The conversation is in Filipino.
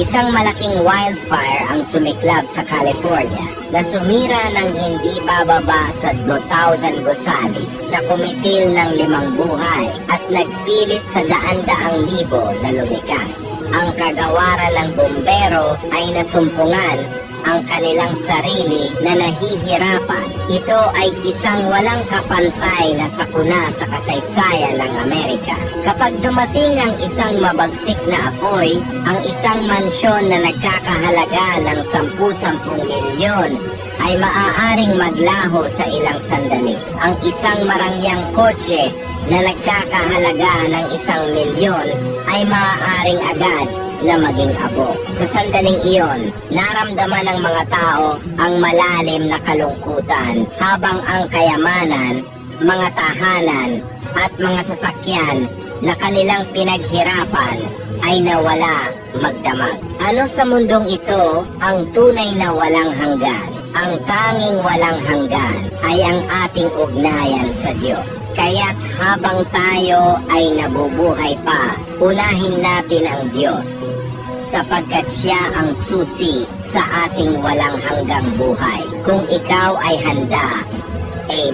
Isang malaking wildfire ang sumiklab sa California na sumira ng hindi bababa sa 2,000 gusali na kumitil ng 5 buhay at nagpilit sa daan-daang libo na lumikas. Ang kagawaran ng bumbero ay nasumpungan ang kanilang sarili na nahihirapan. Ito ay isang walang kapantay na sakuna sa kasaysayan ng Amerika. Kapag dumating ang isang mabagsik na apoy, ang isang mansyon na nagkakahalaga ng 10-10 milyon ay maaaring maglaho sa ilang sandali. Ang isang marangyang kotse na nagkakahalaga ng 1 milyon ay maaaring agad na maging abo. Sa sandaling iyon, naramdaman ng mga tao ang malalim na kalungkutan habang ang kayamanan, mga tahanan at mga sasakyan na kanilang pinaghirapan ay nawala magdamag. Ano sa mundong ito ang tunay na walang hanggan? Ang tanging walang hanggan ay ang ating ugnayan sa Diyos. Kaya't habang tayo ay nabubuhay pa, unahin natin ang Diyos, sapagkat Siya ang susi sa ating walang hanggang buhay. Kung ikaw ay handa,